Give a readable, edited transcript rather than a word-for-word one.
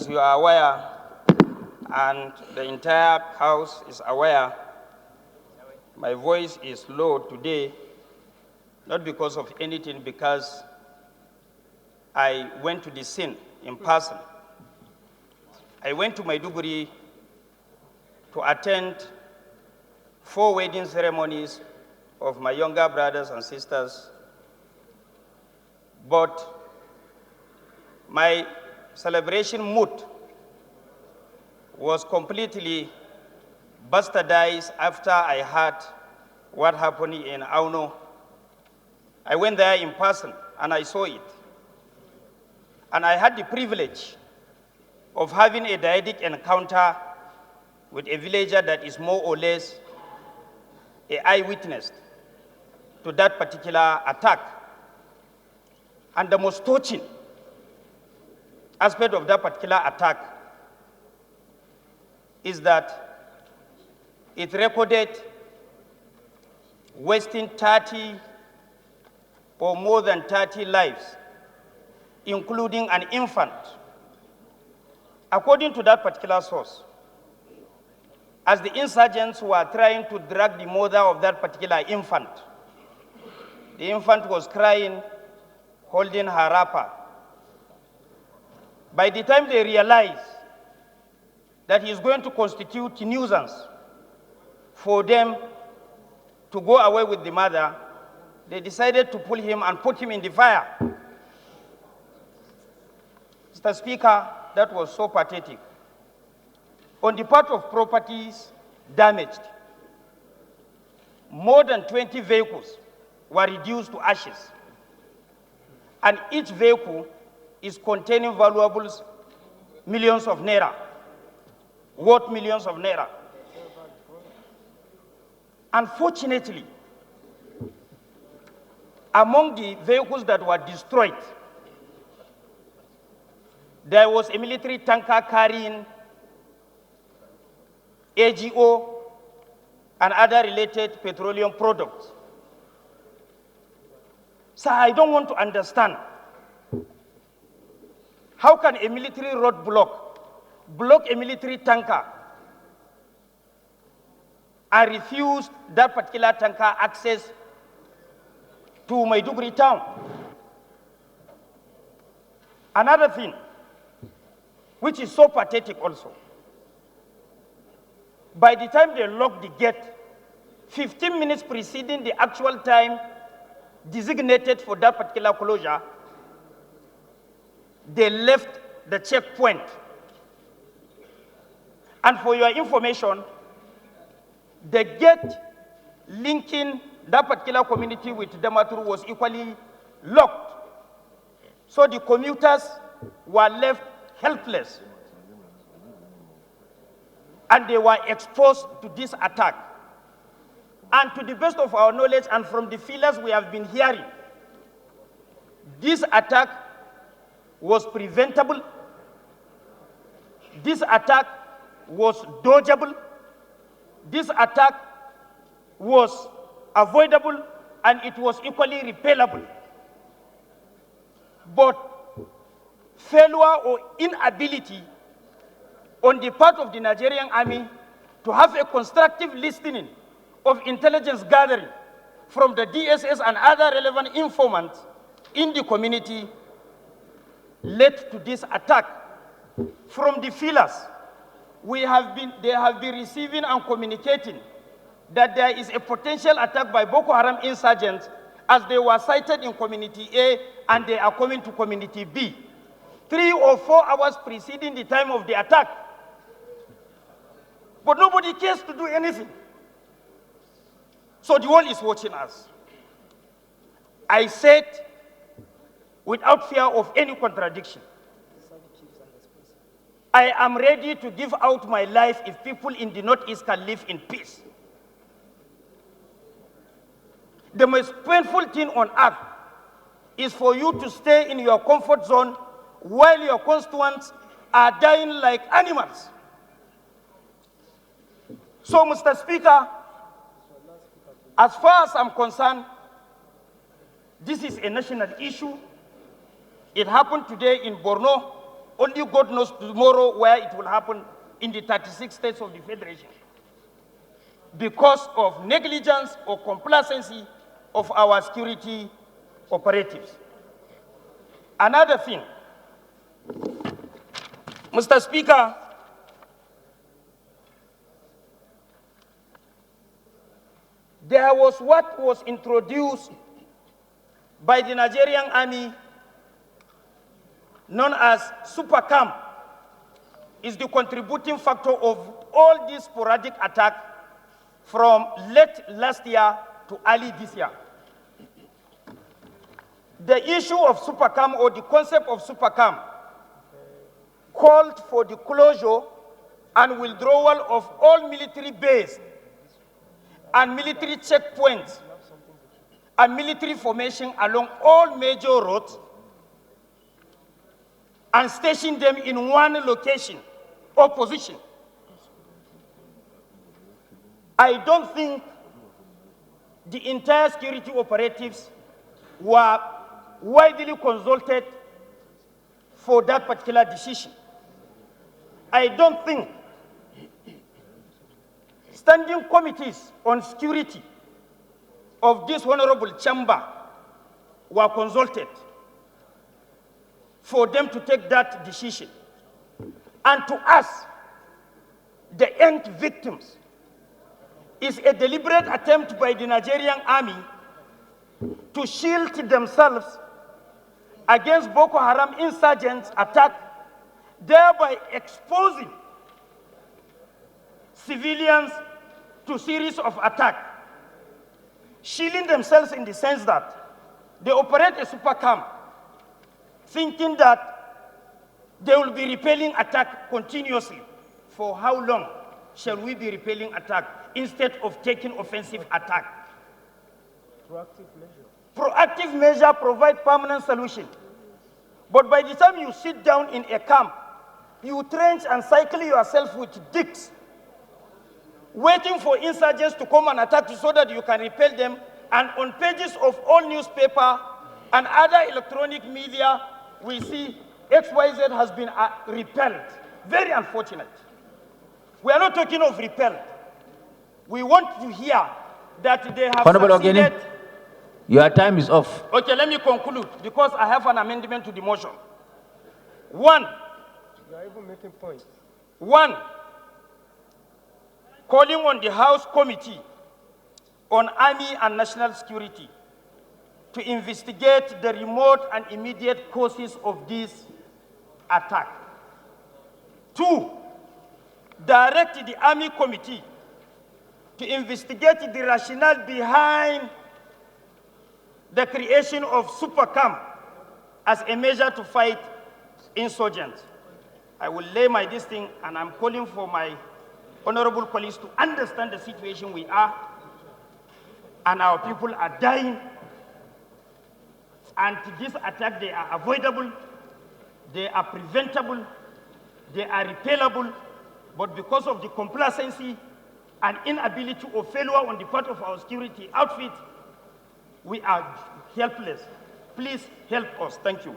As you are aware, and the entire House is aware, my voice is low today, not because of anything, because I went to the scene in person. I went to Maiduguri to attend 4 wedding ceremonies of my younger brothers and sisters, but my celebration mood was completely bastardized after I heard what happened in Auno. I went there in person and I saw it. And I had the privilege of having a direct encounter with a villager that is more or less an eyewitness to that particular attack. And the most touching aspect of that particular attack is that it recorded wasting 30 or more than 30 lives, including an infant. According to that particular source, as the insurgents were trying to drag the mother of that particular infant, the infant was crying, holding her wrapper. By the time they realized that he is going to constitute a nuisance for them to go away with the mother, they decided to pull him and put him in the fire. Mr. Speaker, that was so pathetic. On the part of properties damaged, more than 20 vehicles were reduced to ashes, and each vehicle is containing valuables, millions of naira, worth millions of naira. Unfortunately, among the vehicles that were destroyed, there was a military tanker carrying AGO and other related petroleum products. So I don't want to understand, how can a military roadblock block a military tanker and refuse that particular tanker access to Maiduguri town? Another thing, which is so pathetic also, by the time they locked the gate, 15 minutes preceding the actual time designated for that particular closure, they left the checkpoint. And for your information, the gate linking that particular community with Damaturu was equally locked. So the commuters were left helpless, and they were exposed to this attack. And to the best of our knowledge and from the feelers we have been hearing, this attack was preventable, this attack was dodgeable, this attack was avoidable, and it was equally repellable. But failure or inability on the part of the Nigerian army to have a constructive listening of intelligence gathering from the DSS and other relevant informants in the community led to this attack. From the feelers, they have been receiving and communicating that there is a potential attack by Boko Haram insurgents, as they were sighted in community A and they are coming to community B, 3 or 4 hours preceding the time of the attack. But nobody cares to do anything. So the world is watching us. I said, without fear of any contradiction, I am ready to give out my life if people in the Northeast can live in peace. The most painful thing on earth is for you to stay in your comfort zone while your constituents are dying like animals. So, Mr. Speaker, as far as I'm concerned, this is a national issue. It happened today in Borno. Only God knows tomorrow where it will happen in the 36 states of the Federation, because of negligence or complacency of our security operatives. Another thing, Mr. Speaker, there was what was introduced by the Nigerian Army known as Super Camp, is the contributing factor of all these sporadic attacks from late last year to early this year. The issue of Super Camp, or the concept of Super Camp, called for the closure and withdrawal of all military bases and military checkpoints and military formation along all major roads, and station them in one location or position. I don't think the entire security operatives were widely consulted for that particular decision. I don't think standing committees on security of this honorable chamber were consulted for them to take that decision. And to us, the end victims, is a deliberate attempt by the Nigerian Army to shield themselves against Boko Haram insurgents' attack, thereby exposing civilians to series of attacks, shielding themselves in the sense that they operate a super camp, thinking that they will be repelling attack continuously. For how long shall we be repelling attack instead of taking offensive attack? Proactive measure provide permanent solution. But by the time you sit down in a camp, you trench and cycle yourself with dicks, waiting for insurgents to come and attack you so that you can repel them. And on pages of all newspaper and other electronic media, we see XYZ has been repelled. Very unfortunate. We are not talking of repelled. We want to hear that they have Honorable succeeded. Ogeni, your time is off. Okay, let me conclude, because I have an amendment to the motion. One, you are even making points. One, calling on the House Committee on Army and National Security to investigate the remote and immediate causes of this attack. Two, direct the Army Committee to investigate the rationale behind the creation of Super Camp as a measure to fight insurgents. I will lay my this thing, and I'm calling for my honorable colleagues to understand the situation we are, and our people are dying, and this attack, they are avoidable, they are preventable, they are repellable, but because of the complacency and inability or failure on the part of our security outfit, we are helpless. Please help us. Thank you.